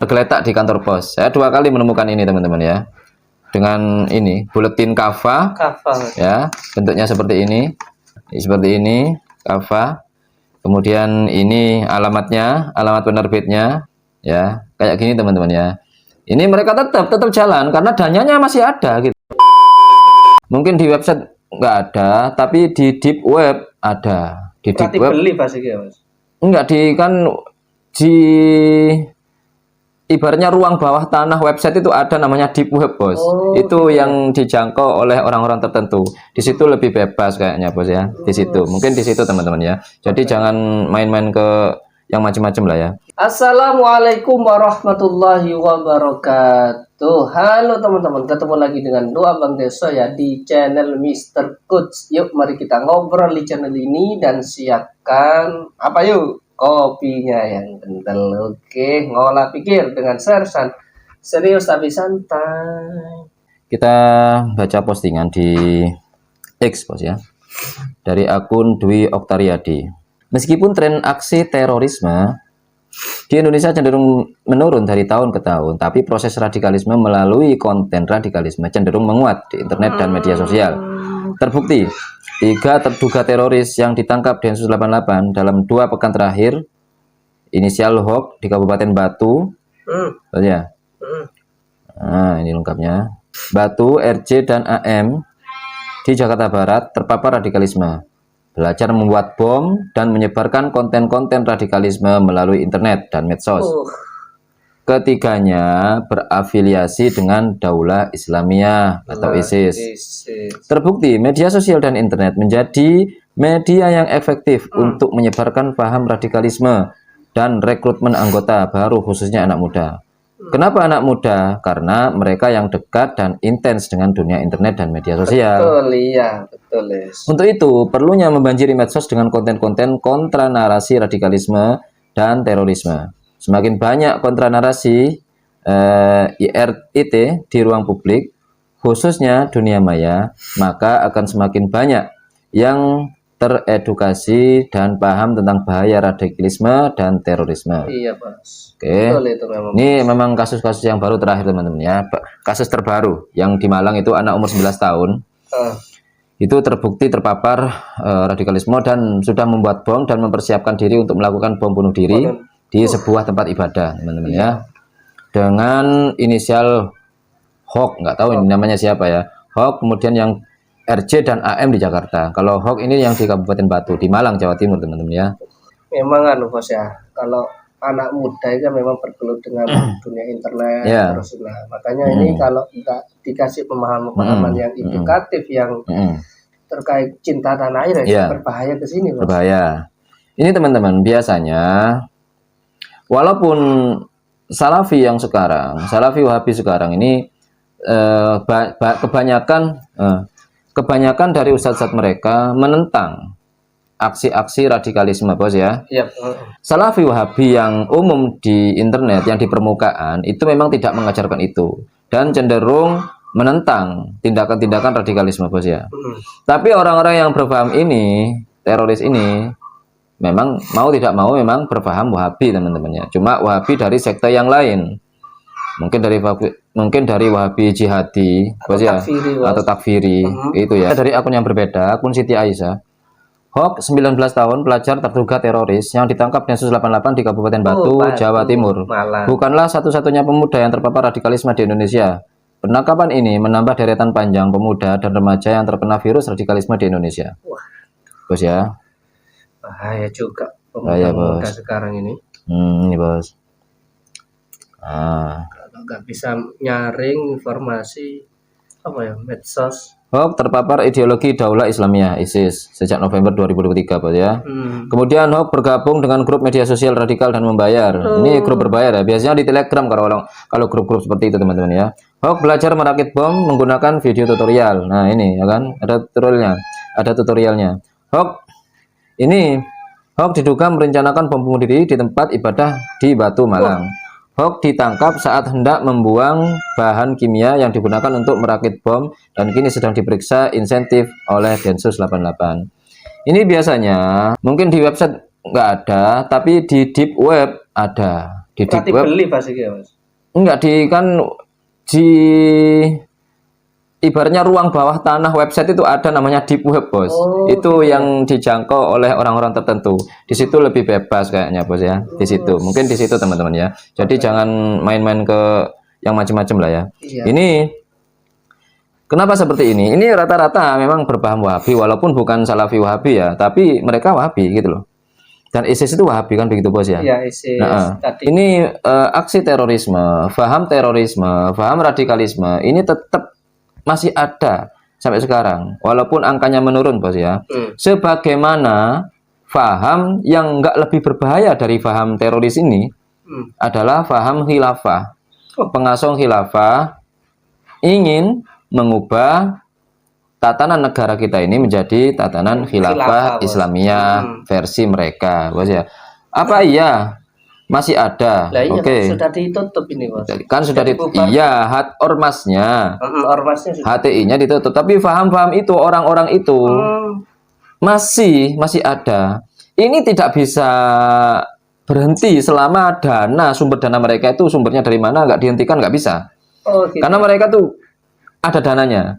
tergeletak di kantor pos. Saya 2 kali menemukan ini teman-teman ya. Dengan ini buletin kava, ya, bentuknya seperti ini, kava. Kemudian ini alamatnya, alamat penerbitnya, ya, kayak gini teman-teman ya. Ini mereka tetap jalan karena dananya masih ada gitu. Mungkin di website nggak ada, tapi di deep web ada. Di deep web beli pasti ya, Mas. Enggak, di ibaratnya ruang bawah tanah website itu ada namanya deep web, Bos. Itu yang dijangkau oleh orang-orang tertentu. Di situ lebih bebas kayaknya, Bos ya. Di situ. Mungkin di situ teman-teman ya. Jadi jangan main-main ke yang macam-macam lah ya. Assalamualaikum warahmatullahi wabarakatuh. Halo teman-teman, ketemu lagi dengan Doa Bang Deso ya di channel Mr. Coach. Yuk mari kita ngobrol di channel ini dan siapkan apa yuk? Kopinya yang kental. Oke, ngolah pikir dengan sersan serius tapi santai. Kita baca postingan di X, Bos ya, dari akun Dwi Oktariadi. Meskipun tren aksi terorisme di Indonesia cenderung menurun dari tahun ke tahun, tapi proses radikalisme melalui konten radikalisme cenderung menguat di internet dan media sosial. Terbukti 3 terduga teroris yang ditangkap Densus 88 dalam 2 pekan terakhir, inisial HOK di Kabupaten Batu, ya. Nah, ini lengkapnya. Batu, RJ, dan AM di Jakarta Barat terpapar radikalisme, belajar membuat bom dan menyebarkan konten-konten radikalisme melalui internet dan medsos. Ketiganya berafiliasi dengan Daulah Islamiyah atau ISIS. Terbukti media sosial dan internet menjadi media yang efektif untuk menyebarkan paham radikalisme dan rekrutmen anggota baru khususnya anak muda. Kenapa anak muda? Karena mereka yang dekat dan intens dengan dunia internet dan media sosial. Betul, iya, betul. Untuk itu, perlunya membanjiri medsos dengan konten-konten kontra narasi radikalisme dan terorisme. Semakin banyak kontra narasi IRIT di ruang publik, khususnya dunia maya, maka akan semakin banyak yang teredukasi dan paham tentang bahaya radikalisme dan terorisme. Iya, Mas. Oke. Betul itu memang. Ini memang kasus-kasus yang baru terakhir teman-teman ya. Kasus terbaru yang di Malang itu anak umur 11 tahun. Itu terbukti terpapar radikalisme dan sudah membuat bom dan mempersiapkan diri untuk melakukan bom bunuh diri di sebuah tempat ibadah, teman-teman ya. Dengan inisial HOK, nggak tahu ini namanya siapa ya. HOK, kemudian yang RJ dan AM di Jakarta. Kalau HOK ini yang di Kabupaten Batu, di Malang, Jawa Timur, teman-teman ya. Memang kan, Bos ya. Kalau anak muda itu memang bergelut dengan dunia internet terus nah, makanya ini kalau nggak dikasih pemahaman yang edukatif yang terkait cinta tanah air ya berbahaya ke sini, Bos. Berbahaya. Ini teman-teman biasanya walaupun Salafi yang sekarang, Salafi Wahabi sekarang ini kebanyakan dari ustadz-ustadz mereka menentang aksi-aksi radikalisme, Bos ya. Salafi Wahabi yang umum di internet, yang di permukaan itu memang tidak mengajarkan itu dan cenderung menentang tindakan-tindakan radikalisme, Bos ya. Tapi orang-orang yang berpaham ini, teroris ini, memang mau tidak mau memang berpaham Wahabi, teman-teman ya. Cuma Wahabi dari sekte yang lain. Mungkin dari Wahabi jihadi, Bos ya, atau takfiri, itu ya. Dari akun yang berbeda, akun Siti Aisyah. HOK 19 tahun, pelajar terduga teroris yang ditangkap Densus 88 di Kabupaten Batu, Jawa Timur. Bukanlah satu-satunya pemuda yang terpapar radikalisme di Indonesia. Penangkapan ini menambah deretan panjang pemuda dan remaja yang terkena virus radikalisme di Indonesia. Bos ya. Bahaya juga pemuda sekarang ini. Ini, Bos. Kalau nggak bisa nyaring informasi apa ya, medsos. HOK terpapar ideologi Daulah Islamiyah ISIS sejak November 2023, Bos ya. Kemudian HOK bergabung dengan grup media sosial radikal dan membayar. Ini grup berbayar ya. Biasanya di Telegram kalau grup-grup seperti itu, teman-teman ya. HOK belajar merakit bom menggunakan video tutorial. Nah, ini ya kan, ada tutorialnya. HOK diduga merencanakan bom bunuh diri di tempat ibadah di Batu, Malang. HOK ditangkap saat hendak membuang bahan kimia yang digunakan untuk merakit bom dan kini sedang diperiksa insentif oleh Densus 88. Ini biasanya mungkin di website nggak ada, tapi di deep web ada. Di deep web beli pasti ya, Mas. Enggak, di ibaratnya ruang bawah tanah website itu ada namanya deep web, Bos. Itu yang dijangkau oleh orang-orang tertentu. Di situ lebih bebas kayaknya, Bos ya. Di situ. Mungkin di situ teman-teman ya. Jadi jangan main-main ke yang macam-macam lah ya. Iya. Ini kenapa seperti ini? Ini rata-rata memang berpaham Wahabi walaupun bukan Salafi Wahabi ya, tapi mereka Wahabi gitu loh. Dan ISIS itu Wahabi kan begitu, Bos ya. Iya, ISIS. Ini aksi terorisme, paham radikalisme ini tetap masih ada sampai sekarang walaupun angkanya menurun, Bos ya. Sebagaimana faham yang enggak lebih berbahaya dari faham teroris ini adalah faham khilafah. Pengasong khilafah ingin mengubah tatanan negara kita ini menjadi tatanan khilafah Islamiyah versi mereka, Bos ya. Apa iya masih ada? Iya, Oke. Sudah ditutup ini, Bos. Kan sudah iya, ormasnya. Ormasnya sudah. HTI-nya ditutup, tapi faham-faham itu orang-orang itu masih ada. Ini tidak bisa berhenti selama sumber dana mereka itu sumbernya dari mana nggak dihentikan, nggak bisa. Gitu. Karena mereka tuh ada dananya.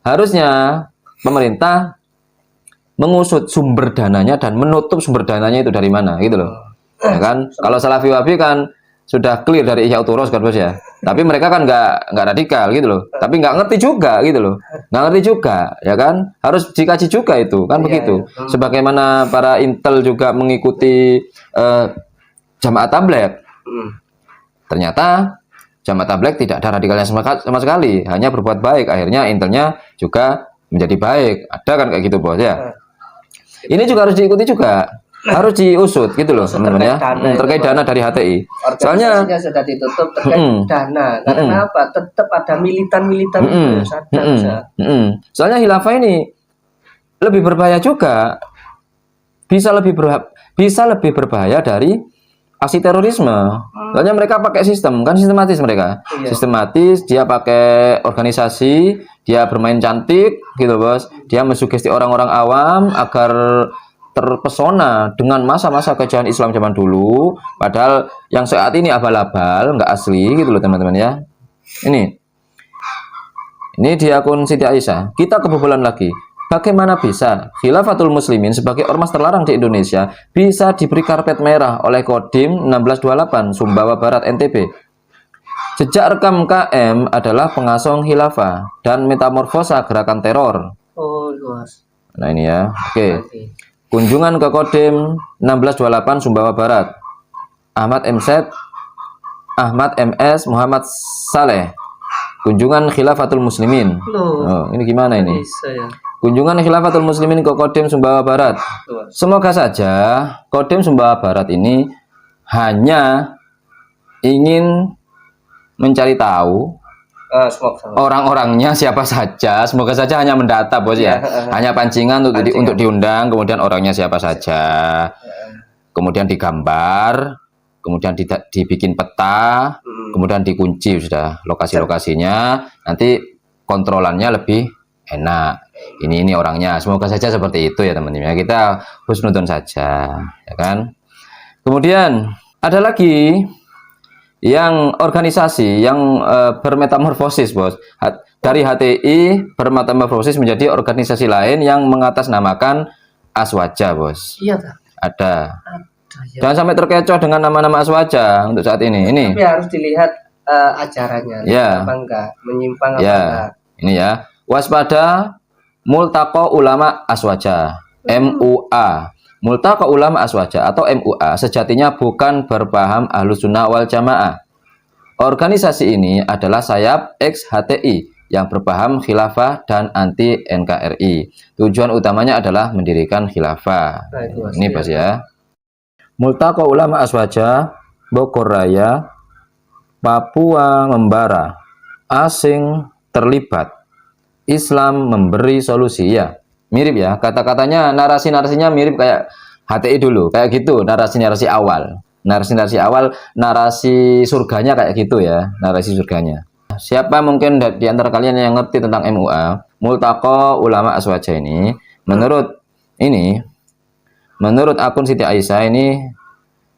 Harusnya pemerintah mengusut sumber dananya dan menutup sumber dananya itu dari mana gitu loh. Ya kan? Kalau Salafi Wahabi kan sudah clear dari Ihya Uturos kan, Bos ya. Tapi mereka kan nggak radikal gitu loh. Tapi nggak ngerti juga gitu loh. Nggak ngerti juga, ya kan? Harus dikaji juga itu kan begitu. Sebagaimana para Intel juga mengikuti Jamaah Tabligh. Ternyata Jamaah Tabligh tidak ada radikalnya sama sekali, hanya berbuat baik. Akhirnya Intelnya juga menjadi baik. Ada kan kayak gitu, Bos ya. Ini juga harus diikuti juga. Harus diusut gitu loh teman-teman ya, terkait dana dari HTI. Soalnya sudah ditutup terkait dana. Karena apa? Tetap ada militan-militan Soalnya khilafah ini lebih berbahaya juga. Bisa lebih berbahaya dari aksi terorisme. Soalnya mereka pakai sistem, kan sistematis mereka. Sistematis, dia pakai organisasi, dia bermain cantik gitu, Bos. Dia mensugesti orang-orang awam agar terpesona dengan masa-masa kejayaan Islam zaman dulu, padahal yang saat ini abal-abal, nggak asli gitu loh teman-teman ya. Ini di akun Siti Aisyah. Kita kebobolan lagi. Bagaimana bisa Khilafatul Muslimin sebagai ormas terlarang di Indonesia bisa diberi karpet merah oleh Kodim 1628 Sumbawa Barat NTB? Jejak rekam KM adalah pengasong khilafah dan metamorfosa gerakan teror. Nah ini ya, oke. Kunjungan ke Kodim 1628 Sumbawa Barat. Ahmad MS Muhammad Saleh. Kunjungan Khilafatul Muslimin. Ini gimana ini? Kunjungan Khilafatul Muslimin ke Kodim Sumbawa Barat. Semoga saja Kodim Sumbawa Barat ini hanya ingin mencari tahu orang-orangnya siapa saja. Semoga saja hanya mendata, Bos ya. Hanya pancingan untuk diundang, kemudian orangnya siapa saja. Kemudian digambar, kemudian dibikin peta, kemudian dikunci sudah lokasi-lokasinya. Nanti kontrolannya lebih enak. Ini orangnya. Semoga saja seperti itu ya teman-teman. Kita husnudon saja, ya kan? Kemudian ada lagi yang organisasi yang bermetamorfosis, Bos. Dari HTI bermetamorfosis menjadi organisasi lain yang mengatasnamakan Aswaja, Bos. Iya, ada. Jangan sampai terkecoh dengan nama-nama Aswaja untuk saat ini. Tapi harus dilihat acaranya, apa enggak, menyimpang apa enggak. Ini ya. Waspada Multaqa Ulama Aswaja, MUA. Multaqa Ulama Aswaja atau MUA sejatinya bukan berpaham Ahlus Sunnah wal Jamaah. Organisasi ini adalah sayap ex-HTI yang berpaham khilafah dan anti NKRI. Tujuan utamanya adalah mendirikan khilafah. Ini Bos ya. Multaqa Ulama Aswaja, Bogor Raya, Papua Membara. Asing terlibat. Islam memberi solusi ya. Mirip ya, kata-katanya, narasi-narasinya mirip kayak HTI dulu, kayak gitu, narasi-narasi awal. Narasi-narasi awal, narasi surganya kayak gitu ya, narasi surganya. Siapa mungkin di antara kalian yang ngerti tentang MUA, Multaqa Ulama Aswaja ini, menurut akun Siti Aisyah ini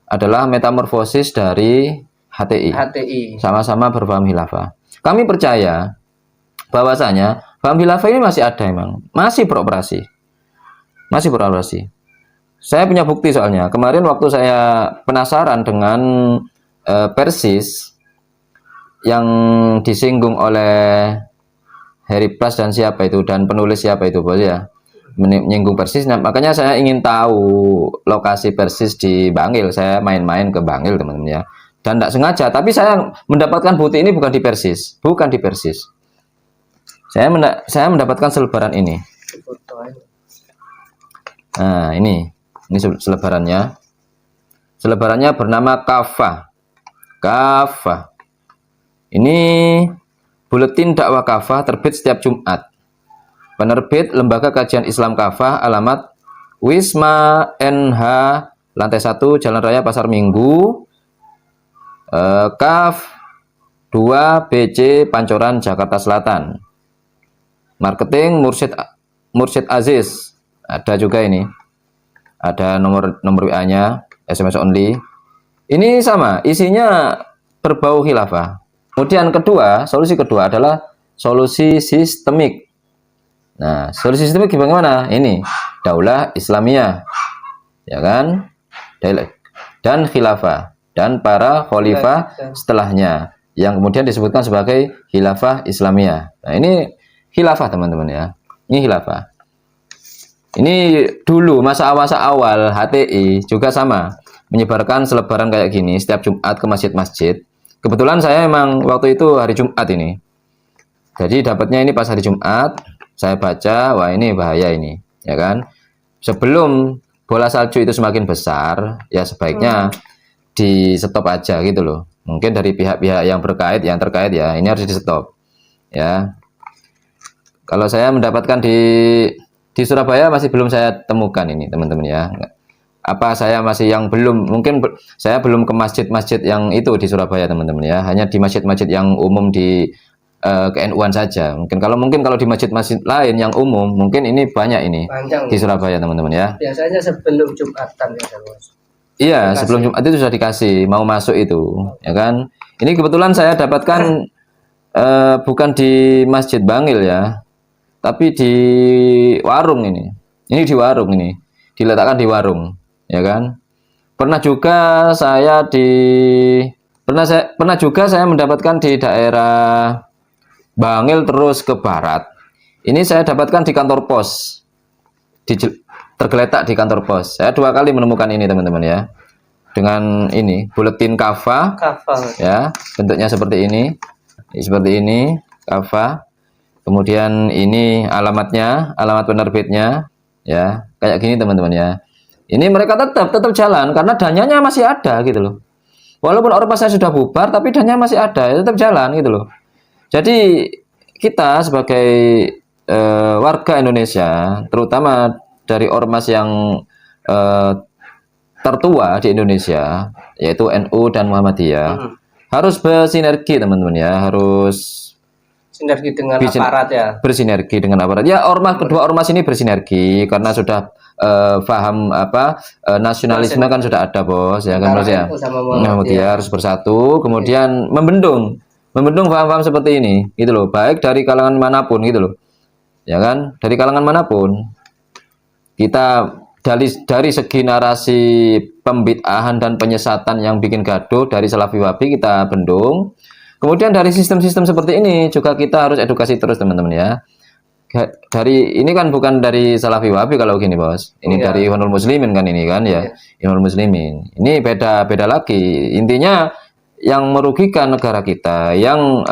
adalah metamorfosis dari HTI. Sama-sama berpaham khilafah. Kami percaya bahwasanya paham khilafah ini masih ada emang, masih beroperasi. Saya punya bukti soalnya. Kemarin waktu saya penasaran dengan Persis yang disinggung oleh Harry Plas dan siapa itu, dan penulis siapa itu bos ya, menyinggung Persis. Nah, makanya saya ingin tahu lokasi Persis di Bangil. Saya main-main ke Bangil teman-teman ya, dan tidak sengaja, tapi saya mendapatkan bukti ini bukan di Persis. Saya mendapatkan selebaran ini. Nah, ini selebarannya. Selebarannya bernama Kafah. Ini Buletin Dakwah Kafah, terbit setiap Jumat. Penerbit Lembaga Kajian Islam Kafah, alamat Wisma NH, lantai 1, Jalan Raya Pasar Minggu, Kaf 2 BC Pancoran, Jakarta Selatan. Marketing Mursyid Aziz. Ada juga ini. Ada nomor WA-nya, SMS only. Ini sama, isinya berbau khilafah. Kemudian solusi kedua adalah solusi sistemik. Nah, solusi sistemik bagaimana? Ini Daulah Islamiyah, ya kan? Dan khilafah dan para khalifah setelahnya, yang kemudian disebutkan sebagai khilafah Islamiyah. Nah, ini khilafah teman-teman ya. Ini khilafah. Ini dulu masa awal HTI juga sama, menyebarkan selebaran kayak gini setiap Jumat ke masjid-masjid. Kebetulan saya emang waktu itu hari Jumat ini. Jadi dapatnya ini pas hari Jumat, saya baca, wah ini bahaya ini, ya kan? Sebelum bola salju itu semakin besar, ya sebaiknya di stop aja gitu loh. Mungkin dari pihak-pihak yang terkait ya, ini harus di stop. Ya. Kalau saya mendapatkan di Surabaya masih belum saya temukan ini teman-teman ya. Apa saya masih yang mungkin saya belum ke masjid-masjid yang itu di Surabaya teman-teman ya, hanya di masjid-masjid yang umum di ke-NU-an saja. Mungkin kalau di masjid-masjid lain yang umum mungkin ini banyak ini panjang, di Surabaya teman-teman ya. Biasanya sebelum Jumatan ya bos. Iya, sebelum Jumat itu sudah dikasih mau masuk itu, ya kan? Ini kebetulan saya dapatkan bukan di Masjid Bangil ya, tapi di warung ini. Ini di warung ini, diletakkan di warung. Ya kan? Pernah juga saya mendapatkan di daerah Bangil terus ke barat. Ini saya dapatkan di kantor pos. Tergeletak di kantor pos. Saya 2 kali menemukan ini teman-teman ya. Dengan ini buletin Kafah. Ya, bentuknya seperti ini. Seperti ini, Kafah. Kemudian ini alamatnya, alamat penerbitnya ya. Kayak gini teman-teman ya. Ini mereka tetap jalan karena dananya masih ada gitu loh. Walaupun ormasnya sudah bubar, tapi dananya masih ada, tetap jalan gitu loh. Jadi kita sebagai warga Indonesia, terutama dari ormas yang tertua di Indonesia, yaitu NU dan Muhammadiyah, harus bersinergi teman-teman ya, harus sinergi dengan aparat ya. Bersinergi dengan aparat. Ya, kedua ormas ini bersinergi karena sudah paham nasionalisme kan sudah ada bos ya kan bos ya. Muhammadiyah harus bersatu, kemudian membendung paham-paham seperti ini gitu loh, baik dari kalangan manapun gitu loh. Ya kan? Dari kalangan manapun. Kita dari segi narasi pembid'ahan dan penyesatan yang bikin gaduh dari Salafi Wahabi kita bendung. Kemudian dari sistem-sistem seperti ini juga kita harus edukasi terus teman-teman ya. Ini kan bukan dari Salafi Wahabi kalau gini bos, ini dari Ikhwanul Muslimin kan ini kan ya, Ikhwanul Muslimin. Ini beda lagi. Intinya yang merugikan negara kita, yang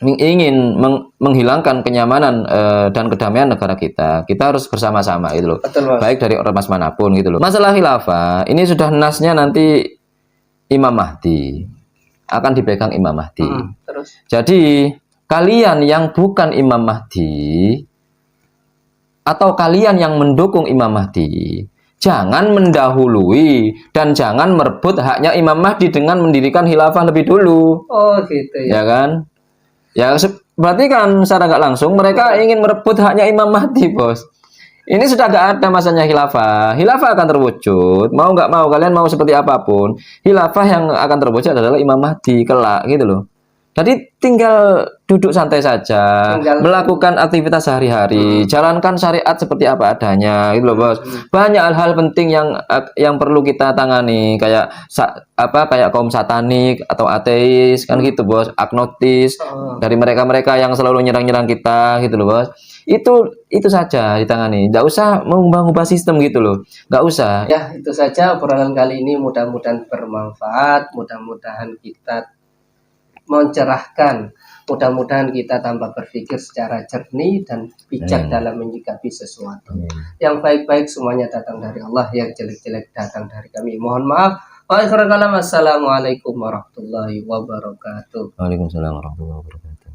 ingin menghilangkan kenyamanan dan kedamaian negara kita harus bersama-sama gitu loh. Betul, baik dari ormas manapun gitu loh. Masalah khilafah ini sudah nasnya nanti Imam Mahdi, akan dipegang Imam Mahdi. Terus. Jadi kalian yang bukan Imam Mahdi atau kalian yang mendukung Imam Mahdi, jangan mendahului dan jangan merebut haknya Imam Mahdi dengan mendirikan khilafah lebih dulu. Oh gitu ya. Ya kan? Ya berarti kan secara nggak langsung mereka ingin merebut haknya Imam Mahdi bos. Ini sudah gak ada masanya khilafah. Khilafah akan terwujud. Mau nggak mau, kalian mau seperti apapun, khilafah yang akan terwujud adalah Imam Mahdi kelak gitu loh. Jadi tinggal duduk santai saja, melakukan aktivitas sehari-hari, jalankan syariat seperti apa adanya, gitu loh bos. Banyak hal-hal penting yang perlu kita tangani, kayak kayak kaum satanik atau ateis kan gitu bos, agnostis dari mereka-mereka yang selalu nyerang-nyerang kita, gitu loh bos. Itu saja ditangani, nggak usah mengubah-ubah sistem gitu loh, nggak usah. Ya itu saja obrolan kali ini, mudah-mudahan bermanfaat, mudah-mudahan kita mencerahkan, mudah-mudahan kita tambah berpikir secara jernih dan bijak dalam menyikapi sesuatu. Yang baik-baik semuanya datang dari Allah, yang jelek-jelek datang dari kami. Mohon maaf. Assalamualaikum warahmatullahi wabarakatuh. Waalaikumsalam warahmatullahi wabarakatuh.